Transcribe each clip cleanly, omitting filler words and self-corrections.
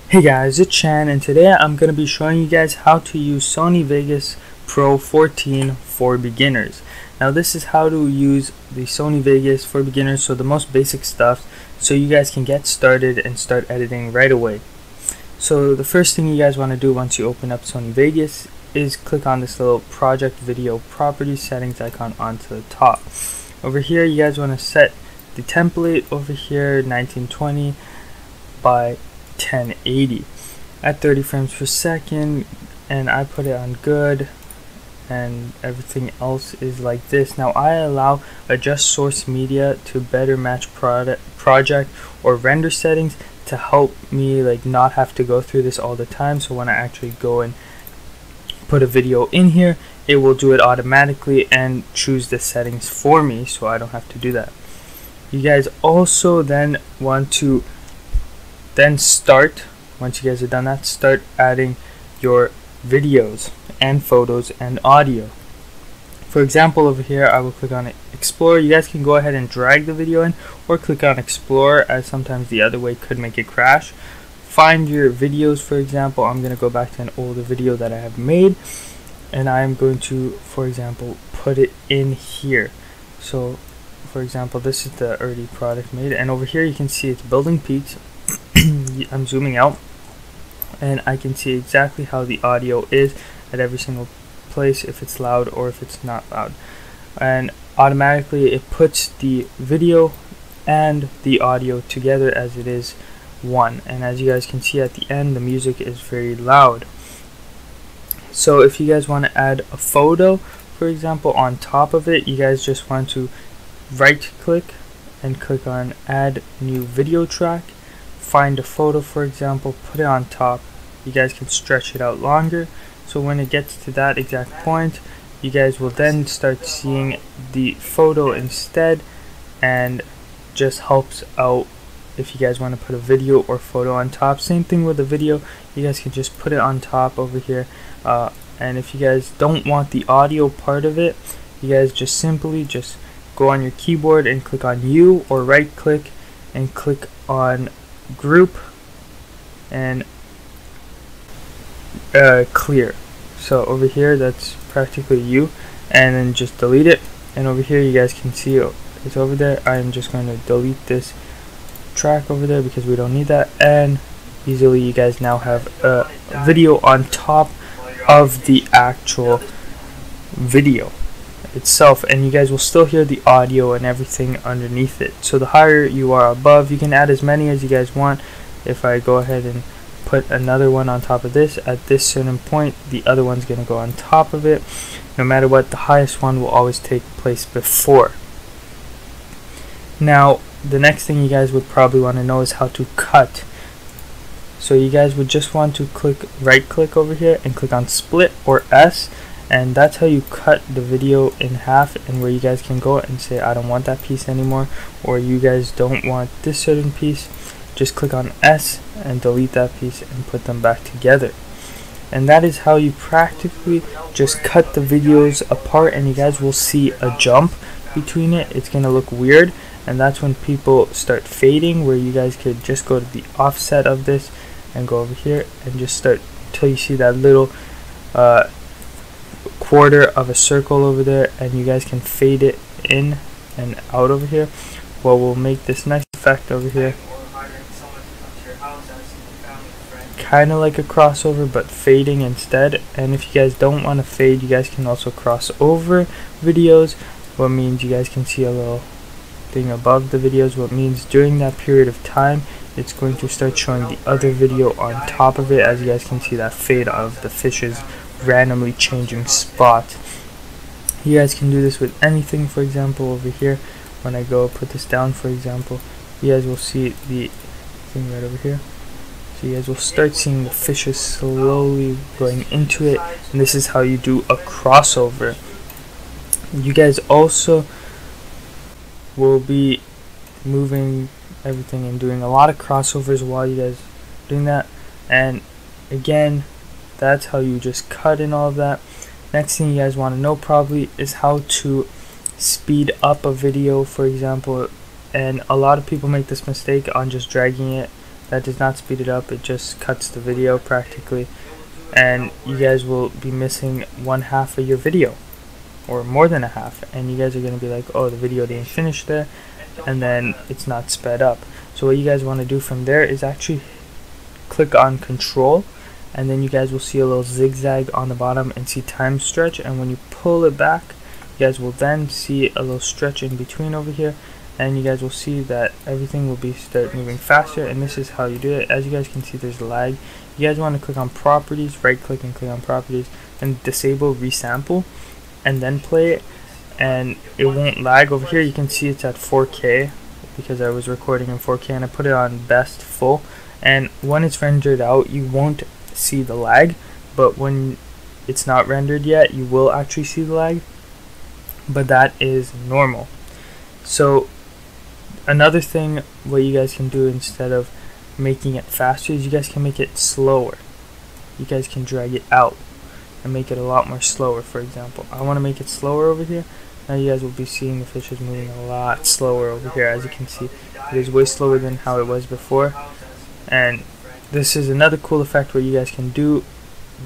Hey guys, it's Shaan, and today I'm going to be showing you guys how to use Sony Vegas Pro 14 for beginners. Now this is how to use the Sony Vegas for beginners, so the most basic stuff, so you guys can get started and start editing right away. So the first thing you guys want to do once you open up Sony Vegas is click on this little project video property settings icon onto the top. Over here you guys want to set the template over here 1920 by 1080 at 30 frames per second, and I put it on good, and everything else is like this. Now I allow adjust source media to better match project or render settings to help me not have to go through this all the time, so when I actually go and put a video in here, it will do it automatically and choose the settings for me, so I don't have to do that. You guys also then want to start, once you guys are done that, start adding your videos and photos and audio. For example, over here I will click on Explore. You guys can go ahead and drag the video in or click on Explore, as sometimes the other way could make it crash. Find your videos. For example, I'm going to go back to an older video that I have made, and I'm going to, for example, put it in here. So for example, this is the early product made, and over here you can see it's building peaks. I'm zooming out and I can see exactly how the audio is at every single place, if it's loud or if it's not loud, and automatically it puts the video and the audio together as it is one. And as you guys can see at the end, the music is very loud. So if you guys want to add a photo, for example, on top of it, you guys just want to right click and click on add new video track. Find a photo, for example, put it on top. You guys can stretch it out longer, so when it gets to that exact point, you guys will then start seeing the photo instead, and just helps out if you guys want to put a video or photo on top. Same thing with the video, you guys can just put it on top over here, and if you guys don't want the audio part of it, you guys just simply go on your keyboard and click on U, or right click and click on group and clear. So over here that's practically you, and then just delete it. And over here you guys can see it's over there. I'm just going to delete this track over there because we don't need that, and easily you guys now have a video on top of the actual video itself, and you guys will still hear the audio and everything underneath it. So the higher you are above, you can add as many as you guys want. If I go ahead and put another one on top of this, at this certain point the other one's going to go on top of it. No matter what, the highest one will always take place before. Now the next thing you guys would probably want to know is how to cut. So you guys would just want to right click over here and click on split or S, and that's how you cut the video in half, and where you guys can go and say I don't want that piece anymore, or you guys don't want this certain piece, just click on S and delete that piece and put them back together. And that is how you practically just cut the videos apart, and you guys will see a jump between it. It's gonna look weird, and that's when people start fading, where you guys could just go to the offset of this and go over here and just start till you see that little quarter of a circle over there, and you guys can fade it in and out over here. Well, we'll make this nice effect over here, kind of like a crossover but fading instead. And if you guys don't want to fade, you guys can also cross over videos, what means you guys can see a little thing above the videos, what means during that period of time it's going to start showing the other video on top of it, as you guys can see that fade of the fishes randomly changing spot. You guys can do this with anything. For example, over here when I go put this down, for example, you guys will see the thing right over here. So you guys will start seeing the fishes slowly going into it, and this is how you do a crossover. You guys also will be moving everything and doing a lot of crossovers while you guys are doing that, and again, that's how you just cut in all of that. Next thing you guys want to know probably is how to speed up a video, for example, and a lot of people make this mistake on just dragging it That does not speed it up, it just cuts the video practically, and you guys will be missing one half of your video, or more than a half, and you guys are going to be like, oh, the video didn't finish there, and then it's not sped up. So what you guys want to do from there is actually click on control, and then you guys will see a little zigzag on the bottom and see time stretch, and when you pull it back, you guys will then see a little stretch in between over here, and you guys will see that everything will be start moving faster. And this is how you do it. As you guys can see, there's lag. You guys want to click on properties, right click and click on properties, and disable resample, and then play it, and it won't lag. Over here you can see it's at 4K because I was recording in 4K, and I put it on best full, and when it's rendered out you won't see the lag, but when it's not rendered yet you will actually see the lag, but that is normal. So another thing what you guys can do instead of making it faster is you guys can make it slower. You guys can drag it out and make it a lot more slower. For example, I want to make it slower over here. Now you guys will be seeing the fish is moving a lot slower over here. As you can see, it is way slower than how it was before, and this is another cool effect what you guys can do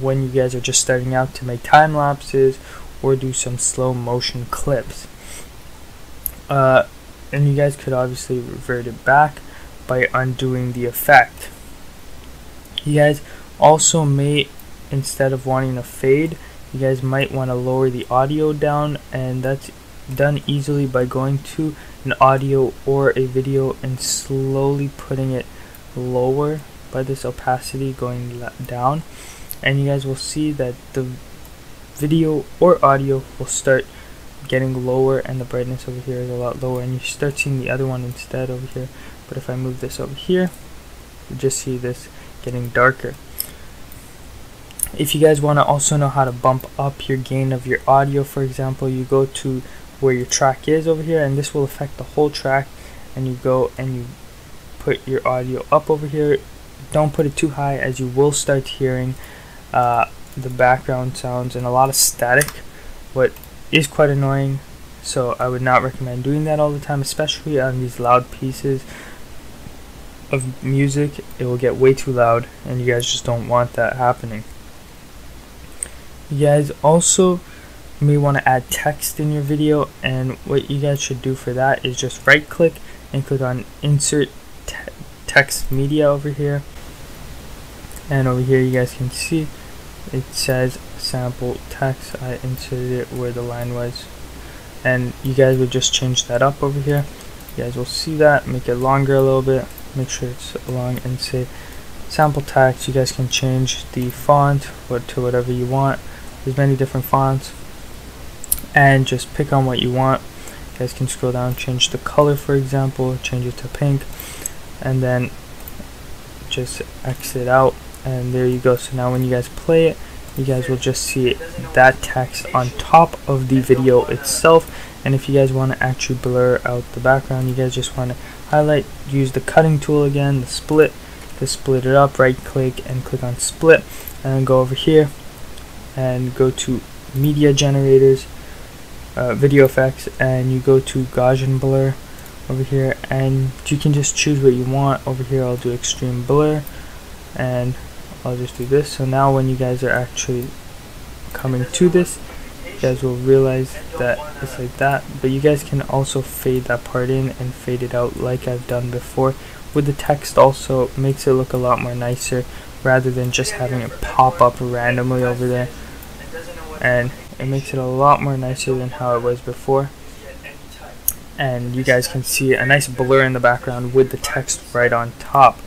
when you guys are just starting out to make time lapses or do some slow motion clips. And you guys could obviously revert it back by undoing the effect. You guys also may, instead of wanting to fade, you guys might want to lower the audio down, and that's done easily by going to an audio or a video and slowly putting it lower by this opacity going down, and you guys will see that the video or audio will start getting lower and the brightness over here is a lot lower, and you start seeing the other one instead over here. But if I move this over here, you just see this getting darker. If you guys want to also know how to bump up your gain of your audio, for example, you go to where your track is over here, and this will affect the whole track, and you go and you put your audio up over here. Don't put it too high, as you will start hearing the background sounds and a lot of static, what is quite annoying. So I would not recommend doing that all the time, especially on these loud pieces of music. It will get way too loud, and you guys just don't want that happening. You guys also may want to add text in your video, and what you guys should do for that is just right click and click on insert text media over here, and over here you guys can see it says sample text. I inserted it where the line was, and you guys would just change that up over here. You guys will see that, make it longer a little bit, make sure it's long, and say sample text. You guys can change the font to whatever you want. There's many different fonts, and just pick on what you want. You guys can scroll down, change the color, for example, change it to pink, and then just exit out, and there you go. So now when you guys play it, you guys will just see that text on top of the video itself. And if you guys want to actually blur out the background, you guys just want to highlight, use the cutting tool again, the split, to split it up. Right click and click on split, and then go over here and go to media generators, video effects, and you go to Gaussian blur over here, and you can just choose what you want. Over here I'll do extreme blur, and I'll just do this. So now when you guys are actually coming to this, you guys will realize that it's like that, but you guys can also fade that part in and fade it out like I've done before. With the text also makes it look a lot more nicer rather than just having it pop up randomly over there, and it makes it a lot more nicer than how it was before. And you guys can see a nice blur in the background with the text right on top,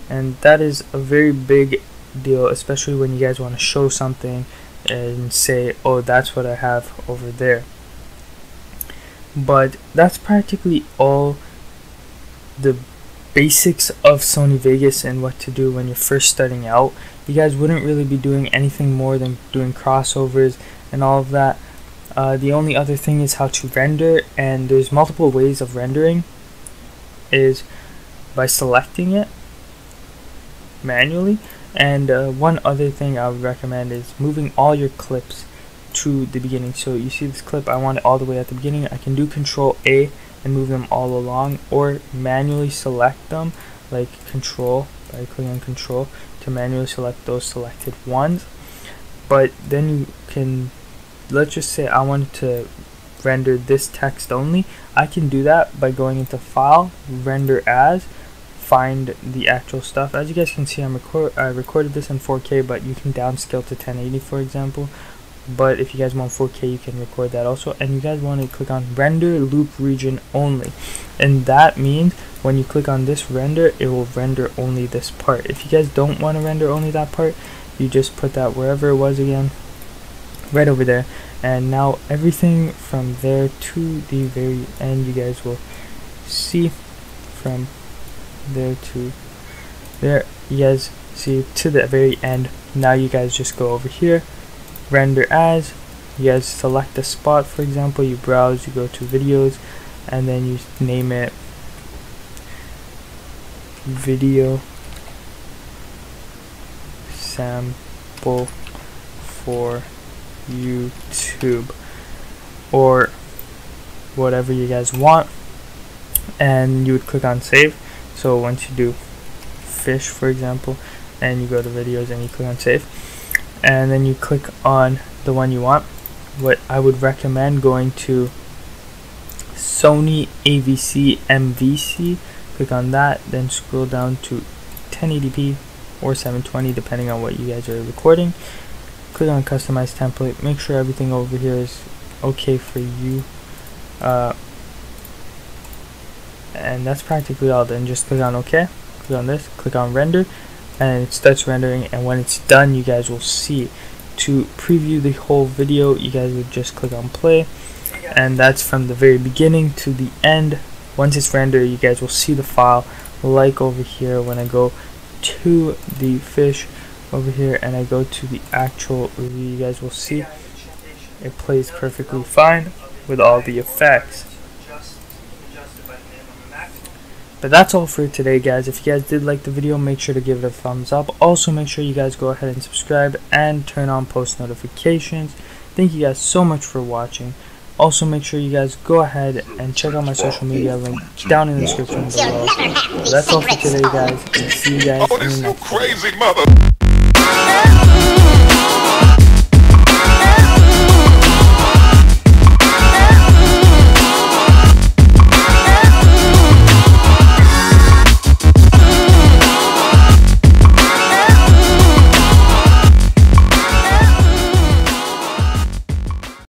and that is a very big deal, especially when you guys want to show something and say, oh, that's what I have over there. But that's practically all the basics of Sony Vegas and what to do when you're first starting out. You guys wouldn't really be doing anything more than doing crossovers and all of that. The only other thing is how to render, and there's multiple ways of rendering. Is by selecting it manually, and one other thing I would recommend is moving all your clips to the beginning. So you see this clip, I want it all the way at the beginning. I can do Control A and move them all along, or manually select them like Control by clicking on Control to manually select those selected ones. But then you can, let's just say I wanted to render this text only. I can do that by going into File, Render As, find the actual stuff. As you guys can see, I recorded this in 4K, but you can downscale to 1080 for example. But if you guys want 4K, you can record that also. And you guys want to click on Render Loop Region Only, and that means when you click on this render, it will render only this part. If you guys don't want to render only that part, you just put that wherever it was again, right over there. And now everything from there to the very end, you guys will see from there to there, you guys see to the very end. Now you guys just go over here, render as, you guys select the spot. For example, you browse, you go to videos, and then you name it video sample for YouTube, or whatever you guys want, and you would click on save. So once you do fish for example, and you go to videos and you click on save, and then you click on the one you want. What I would recommend going to Sony AVC MVC, click on that, then scroll down to 1080p or 720 depending on what you guys are recording. Click on customize template, make sure everything over here is okay for you, and that's practically all. Then just click on OK, click on this, click on render, and it starts rendering. And when it's done, you guys will see, to preview the whole video, you guys would just click on play, and that's from the very beginning to the end. Once it's rendered, you guys will see the file, like over here. When I go to the fish over here and I go to the actual review, you guys will see it plays perfectly fine with all the effects. But that's all for today, guys. If you guys did like the video, make sure to give it a thumbs up. Also, make sure you guys go ahead and subscribe and turn on post notifications. Thank you guys so much for watching. Also, make sure you guys go ahead and check out my social media link down in the description below. So that's all for today, guys. And see you guys in the next video.